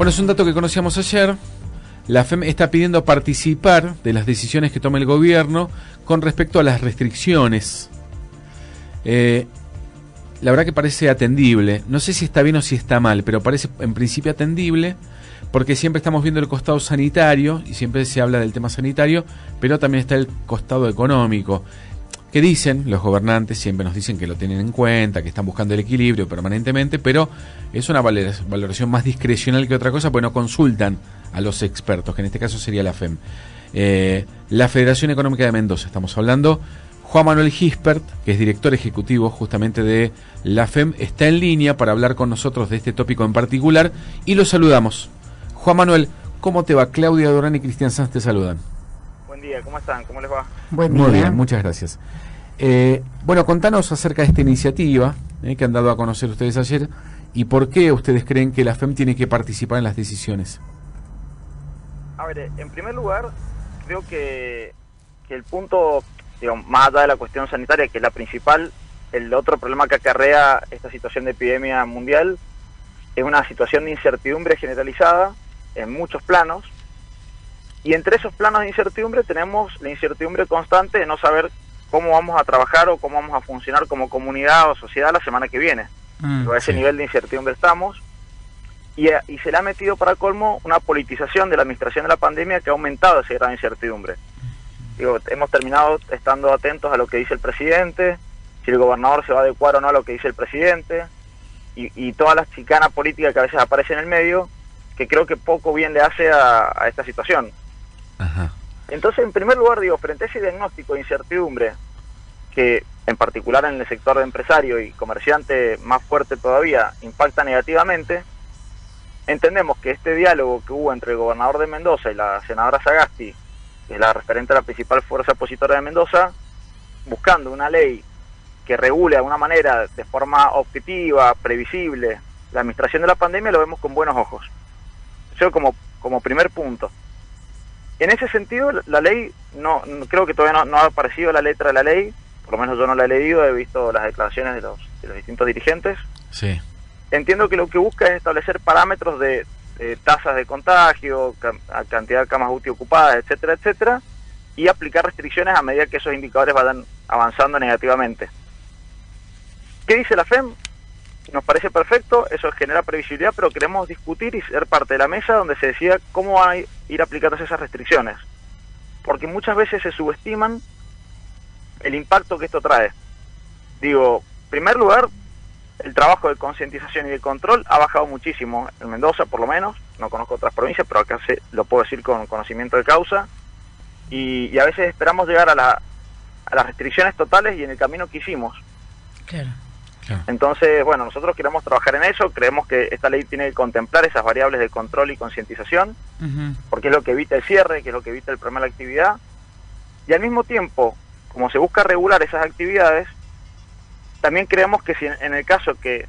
Bueno, es un dato que conocíamos ayer. La FEM está pidiendo participar de las decisiones que tome el gobierno con respecto a las restricciones. La verdad que parece atendible. No sé si está bien o si está mal, pero parece en principio atendible, porque siempre estamos viendo el costado sanitario y siempre se habla del tema sanitario, pero también está el costado económico. Que dicen, los gobernantes siempre nos dicen que lo tienen en cuenta, que están buscando el equilibrio permanentemente, pero es una valoración más discrecional que otra cosa, pues no consultan a los expertos, que en este caso sería la FEM. La Federación Económica de Mendoza, estamos hablando. Juan Manuel Gispert, que es director ejecutivo justamente de la FEM, está en línea para hablar con nosotros de este tópico en particular y lo saludamos. Juan Manuel, ¿cómo te va? Claudia Durán y Cristian Sanz te saludan. Buen día, ¿cómo están? ¿Cómo les va? Buen día. Muy bien, muchas gracias. Bueno, contanos acerca de esta iniciativa que han dado a conocer ustedes ayer y por qué ustedes creen que la FEM tiene que participar en las decisiones. A ver, en primer lugar, creo que el punto, digamos, más allá de la cuestión sanitaria, que es la principal, el otro problema que acarrea esta situación de epidemia mundial es una situación de incertidumbre generalizada en muchos planos, y entre esos planos de incertidumbre tenemos la incertidumbre constante de no saber cómo vamos a trabajar o cómo vamos a funcionar como comunidad o sociedad la semana que viene. A ese nivel de incertidumbre estamos, y se le ha metido para colmo una politización de la administración de la pandemia que ha aumentado ese grado de incertidumbre. Digo, hemos terminado estando atentos a lo que dice el presidente, si el gobernador se va a adecuar o no a lo que dice el presidente, y toda la chicana política que a veces aparece en el medio, que creo que poco bien le hace a esta situación. Ajá. Entonces, en primer lugar, digo, frente a ese diagnóstico de incertidumbre, que en particular en el sector de empresario y comerciante más fuerte todavía impacta negativamente, entendemos que este diálogo que hubo entre el gobernador de Mendoza y la senadora Sagasti, que es la referente de la principal fuerza opositora de Mendoza, buscando una ley que regule de alguna manera, de forma objetiva, previsible, la administración de la pandemia, lo vemos con buenos ojos. Eso como primer punto. En ese sentido, la ley, no creo que todavía no ha aparecido la letra de la ley, por lo menos yo no la he leído, he visto las declaraciones de los distintos dirigentes. Sí. Entiendo que lo que busca es establecer parámetros de tasas de contagio, cantidad de camas UTI ocupadas, etcétera, etcétera, y aplicar restricciones a medida que esos indicadores vayan avanzando negativamente. ¿Qué dice la FEM? Nos parece perfecto, eso genera previsibilidad, pero queremos discutir y ser parte de la mesa donde se decida cómo van a ir aplicándose esas restricciones. Porque muchas veces se subestiman el impacto que esto trae. Digo, en primer lugar, el trabajo de concientización y de control ha bajado muchísimo, en Mendoza por lo menos, no conozco otras provincias, pero acá lo puedo decir con conocimiento de causa, y a veces esperamos llegar a las restricciones totales y en el camino que hicimos. Claro. Entonces, bueno, nosotros queremos trabajar en eso, creemos que esta ley tiene que contemplar esas variables de control y concientización, porque es lo que evita el cierre, que es lo que evita el problema de la actividad, y al mismo tiempo, como se busca regular esas actividades, también creemos que si en el caso que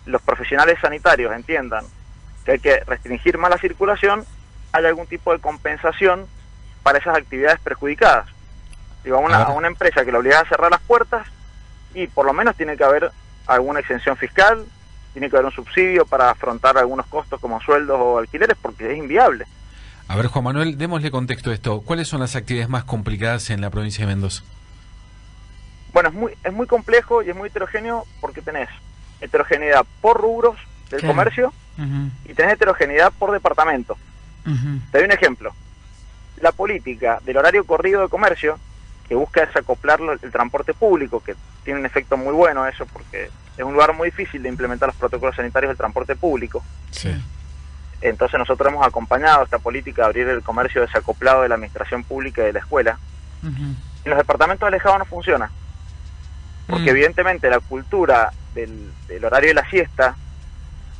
los profesionales sanitarios entiendan que hay que restringir más la circulación, hay algún tipo de compensación para esas actividades perjudicadas. Digo, a una empresa que la obliga a cerrar las puertas, y por lo menos tiene que haber alguna exención fiscal, tiene que haber un subsidio para afrontar algunos costos como sueldos o alquileres, porque es inviable. A ver, Juan Manuel, démosle contexto a esto. ¿Cuáles son las actividades más complicadas en la provincia de Mendoza? Bueno, es muy complejo y es muy heterogéneo porque tenés heterogeneidad por rubros del comercio y tenés heterogeneidad por departamento. Te doy un ejemplo. La política del horario corrido de comercio, que busca desacoplar el transporte público, que tiene un efecto muy bueno eso, porque es un lugar muy difícil de implementar los protocolos sanitarios del transporte público. Sí. Entonces nosotros hemos acompañado esta política de abrir el comercio desacoplado de la administración pública y de la escuela. En los departamentos alejados no funciona, porque evidentemente la cultura del horario de la siesta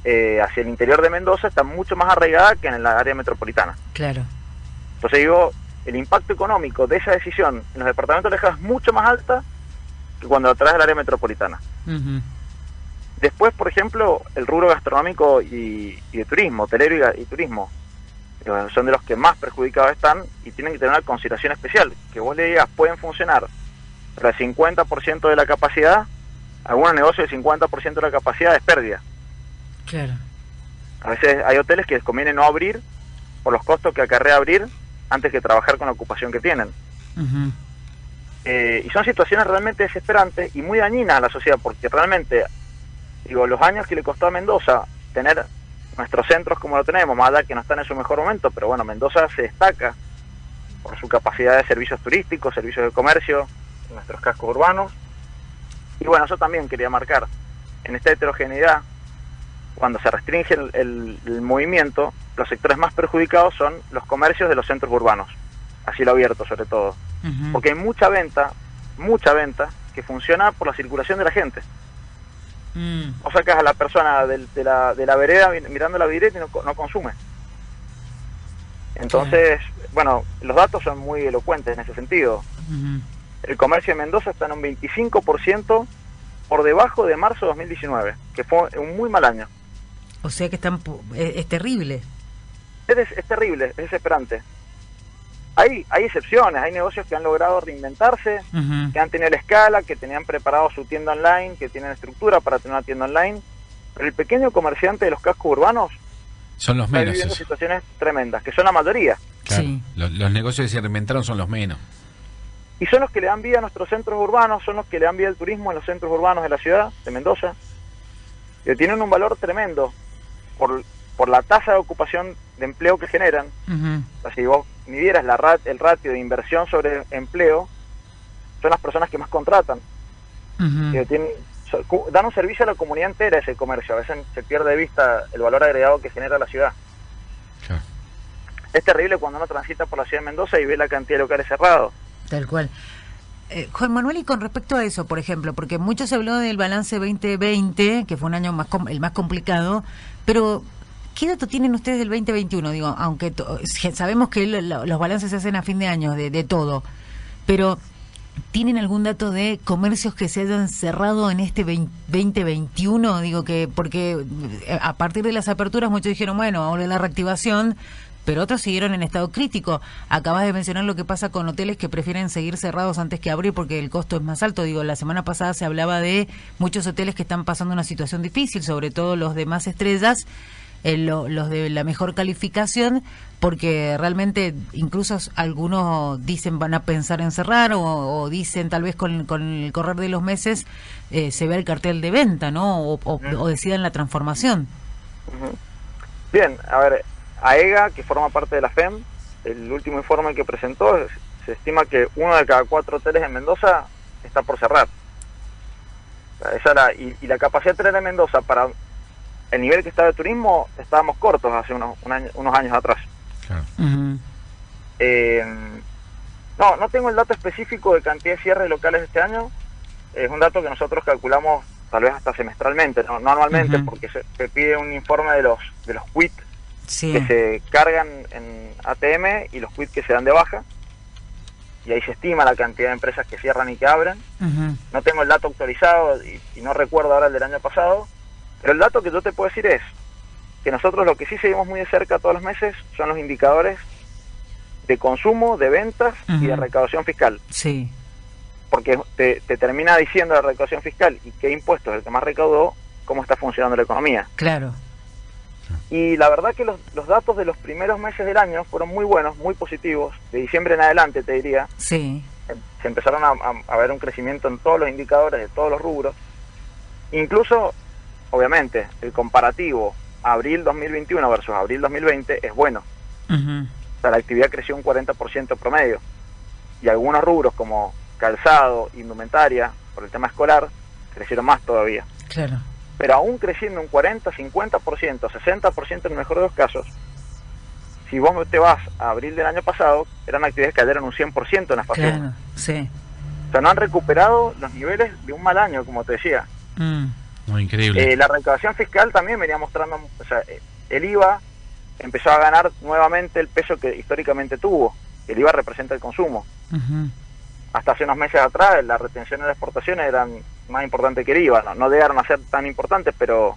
hacia el interior de Mendoza está mucho más arraigada que en el área metropolitana. Claro. Entonces digo, el impacto económico de esa decisión en los departamentos alejados es mucho más alta que cuando la traes del área metropolitana. Después, por ejemplo, el rubro gastronómico y de turismo, hotelero y turismo, son de los que más perjudicados están y tienen que tener una consideración especial. Que vos le digas, pueden funcionar pero el 50% de la capacidad, algunos negocios el 50% de la capacidad es pérdida. Claro. A veces hay hoteles que les conviene no abrir por los costos que acarrea abrir antes que trabajar con la ocupación que tienen. Y son situaciones realmente desesperantes y muy dañinas a la sociedad, porque realmente, digo, los años que le costó a Mendoza tener nuestros centros como lo tenemos, más allá que no están en su mejor momento, pero bueno, Mendoza se destaca por su capacidad de servicios turísticos, servicios de comercio, en nuestros cascos urbanos. Y bueno, eso también quería marcar. En esta heterogeneidad, cuando se restringe el movimiento, los sectores más perjudicados son los comercios de los centros urbanos, a cielo abierto sobre todo. Porque hay mucha venta que funciona por la circulación de la gente. O sacas a la persona de la vereda mirando la vidriera y no consume. Entonces, bueno, los datos son muy elocuentes en ese sentido. El comercio de Mendoza está en un 25% por debajo de marzo de 2019, que fue un muy mal año. O sea que es terrible. Es terrible, es desesperante. Hay excepciones, hay negocios que han logrado reinventarse, que han tenido la escala, que tenían preparado su tienda online, que tienen estructura para tener una tienda online, pero el pequeño comerciante de los cascos urbanos son los está menos. viviendo situaciones tremendas, que son la mayoría. Claro, Sí. los negocios que se reinventaron son los menos. Y son los que le dan vida a nuestros centros urbanos, son los que le dan vida al turismo en los centros urbanos de la ciudad, de Mendoza, que tienen un valor tremendo por la tasa de ocupación de empleo que generan. O sea, si vos midieras el ratio de inversión sobre empleo, son las personas que más contratan. Dan un servicio a la comunidad entera ese comercio. A veces se pierde de vista el valor agregado que genera la ciudad. Claro. Es terrible cuando uno transita por la ciudad de Mendoza y ve la cantidad de locales cerrados. Tal cual. Juan Manuel, y con respecto a eso, por ejemplo, porque mucho se habló del balance 2020, que fue un año el más complicado, pero ¿qué dato tienen ustedes del 2021? Digo, aunque sabemos que los balances se hacen a fin de año de todo, pero ¿tienen algún dato de comercios que se hayan cerrado en este 2021? Digo que porque a partir de las aperturas muchos dijeron, bueno, ahora la reactivación, pero otros siguieron en estado crítico. Acabas de mencionar lo que pasa con hoteles que prefieren seguir cerrados antes que abrir porque el costo es más alto. Digo, la semana pasada se hablaba de muchos hoteles que están pasando una situación difícil, sobre todo los de más estrellas, los de la mejor calificación, porque realmente incluso algunos dicen van a pensar en cerrar o dicen tal vez con el correr de los meses se ve el cartel de venta, ¿no? O decidan la transformación. Bien, a ver, AEGA, que forma parte de la FEM, el último informe que presentó, se estima que 1 de cada 4 hoteles en Mendoza está por cerrar. O sea, y la capacidad de Mendoza para el nivel que está de turismo, estábamos cortos hace unos años atrás. Claro. No tengo el dato específico de cantidad de cierres locales este año. Es un dato que nosotros calculamos tal vez hasta semestralmente, no anualmente, porque se pide un informe de los quit que se cargan en ATM y los quit que se dan de baja, y ahí se estima la cantidad de empresas que cierran y que abren. No tengo el dato actualizado y no recuerdo ahora el del año pasado, pero el dato que yo te puedo decir es que nosotros lo que sí seguimos muy de cerca todos los meses son los indicadores de consumo, de ventas y de recaudación fiscal. Sí. Porque te termina diciendo la recaudación fiscal y qué impuesto es el que más recaudó, cómo está funcionando la economía. Claro. Y la verdad que los datos de los primeros meses del año fueron muy buenos, muy positivos. De diciembre en adelante, te diría. Sí. Se empezaron a ver un crecimiento en todos los indicadores de todos los rubros. Incluso, obviamente, el comparativo abril 2021 versus abril 2020 es bueno. O sea, la actividad creció un 40% promedio. Y algunos rubros como calzado, indumentaria, por el tema escolar, crecieron más todavía. Claro. Pero aún creciendo un 40, 50%, 60% en el mejor de los casos, si vos te vas a abril del año pasado, eran actividades que cayeron un 100% en la fase. Claro, sí. O sea, no han recuperado los niveles de un mal año, como te decía. No, increíble. La recaudación fiscal también venía mostrando, o sea, el IVA empezó a ganar nuevamente el peso que históricamente tuvo. El IVA representa el consumo. Hasta hace unos meses atrás las retenciones de exportaciones eran más importantes que el IVA, no llegaron a ser tan importantes, pero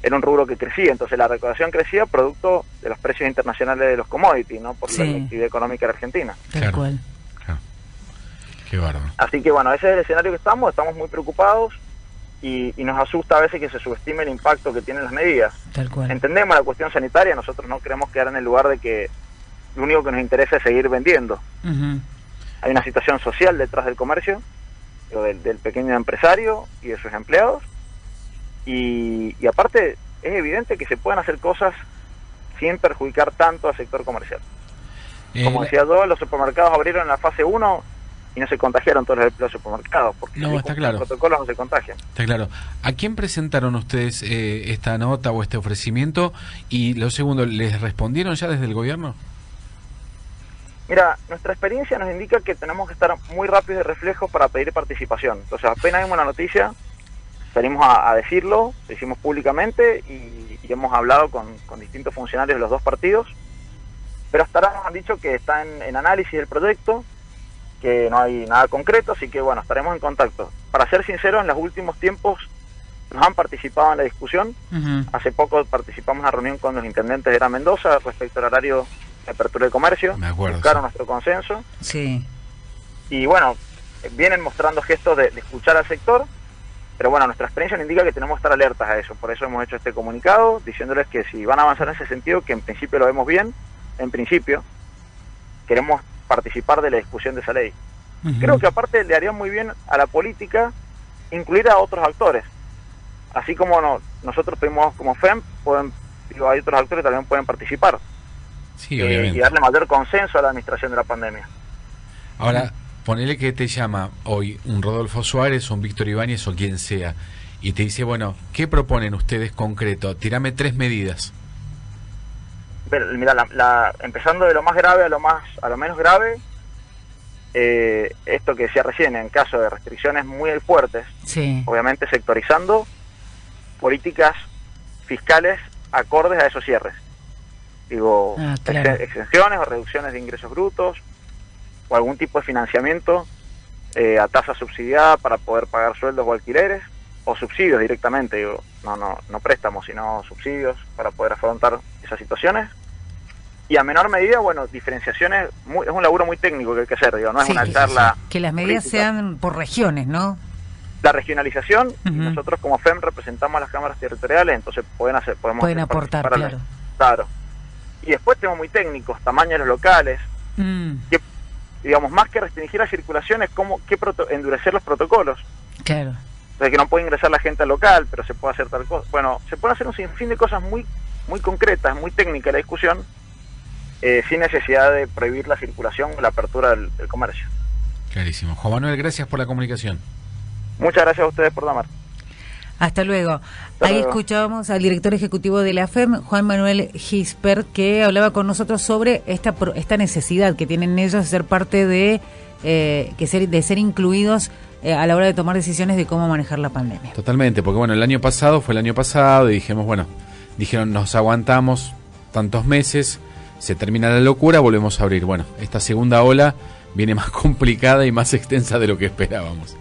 era un rubro que crecía. Entonces la recaudación crecía producto de los precios internacionales de los commodities, no por la actividad económica de la Argentina. Tal cual. Claro. Qué bárbaro. Así que bueno, ese es el escenario que estamos muy preocupados, y nos asusta a veces que se subestime el impacto que tienen las medidas. Tal cual. Entendemos la cuestión sanitaria, nosotros no queremos quedar en el lugar de que lo único que nos interesa es seguir vendiendo. Hay una situación social detrás del comercio, del pequeño empresario y de sus empleados, y aparte es evidente que se pueden hacer cosas sin perjudicar tanto al sector comercial. Como decía yo, los supermercados abrieron en la fase 1 y no se contagiaron todos los supermercados, porque no, está claro. Los protocolos no se contagian. Está claro. ¿A quién presentaron ustedes esta nota o este ofrecimiento? Y lo segundo, ¿les respondieron ya desde el gobierno? Mira, nuestra experiencia nos indica que tenemos que estar muy rápidos de reflejos para pedir participación. Entonces, apenas vimos la noticia, salimos a decirlo, lo hicimos públicamente y hemos hablado con distintos funcionarios de los dos partidos, pero hasta ahora nos han dicho que está en análisis el proyecto, que no hay nada concreto, así que bueno, estaremos en contacto. Para ser sinceros, en los últimos tiempos nos han participado en la discusión. Hace poco participamos en una reunión con los intendentes de Gran Mendoza respecto al horario de apertura de comercio. Me acuerdo, buscaron nuestro consenso. Sí. Y bueno, vienen mostrando gestos de escuchar al sector, pero bueno, nuestra experiencia nos indica que tenemos que estar alertas a eso. Por eso hemos hecho este comunicado, diciéndoles que si van a avanzar en ese sentido, que en principio lo vemos bien, en principio, queremos participar de la discusión de esa ley. Creo que aparte le haría muy bien a la política incluir a otros actores. Así como nosotros pedimos como FEM, hay otros actores que también pueden participar. Sí, obviamente. Y darle mayor consenso a la administración de la pandemia. Ahora, ponele que te llama hoy un Rodolfo Suárez o un Víctor Ibáñez o quien sea, y te dice, bueno, ¿qué proponen ustedes concreto? Tírame 3 medidas. Pero, mira, empezando de lo más grave a lo menos grave, esto que decía recién, en caso de restricciones muy fuertes, sí, obviamente sectorizando políticas fiscales acordes a esos cierres. Digo, claro, exenciones o reducciones de ingresos brutos, o algún tipo de financiamiento a tasa subsidiada para poder pagar sueldos o alquileres, o subsidios directamente, digo, no préstamos, sino subsidios para poder afrontar esas situaciones. Y a menor medida, bueno, diferenciaciones, es un laburo muy técnico que hay que hacer, digo, no es una charla... Que las medidas política. Sean por regiones, ¿no? La regionalización, y nosotros como FEM representamos a las cámaras territoriales, entonces pueden aportar, claro. Claro. Y después tenemos muy técnicos, tamaños de los locales, que, digamos, más que restringir la circulación es como endurecer los protocolos. Claro. O sea, que no puede ingresar la gente al local, pero se puede hacer tal cosa. Bueno, se puede hacer un sinfín de cosas muy concretas, muy técnicas la discusión, sin necesidad de prohibir la circulación o la apertura del comercio. Clarísimo. Juan Manuel, gracias por la comunicación. Muchas gracias a ustedes por llamar. Hasta luego. Ahí escuchábamos al director ejecutivo de la FEM, Juan Manuel Gispert, que hablaba con nosotros sobre esta necesidad que tienen ellos de ser parte de ser incluidos a la hora de tomar decisiones de cómo manejar la pandemia. Totalmente, porque bueno, el año pasado y dijeron nos aguantamos tantos meses, se termina la locura, volvemos a abrir. Bueno, esta segunda ola viene más complicada y más extensa de lo que esperábamos.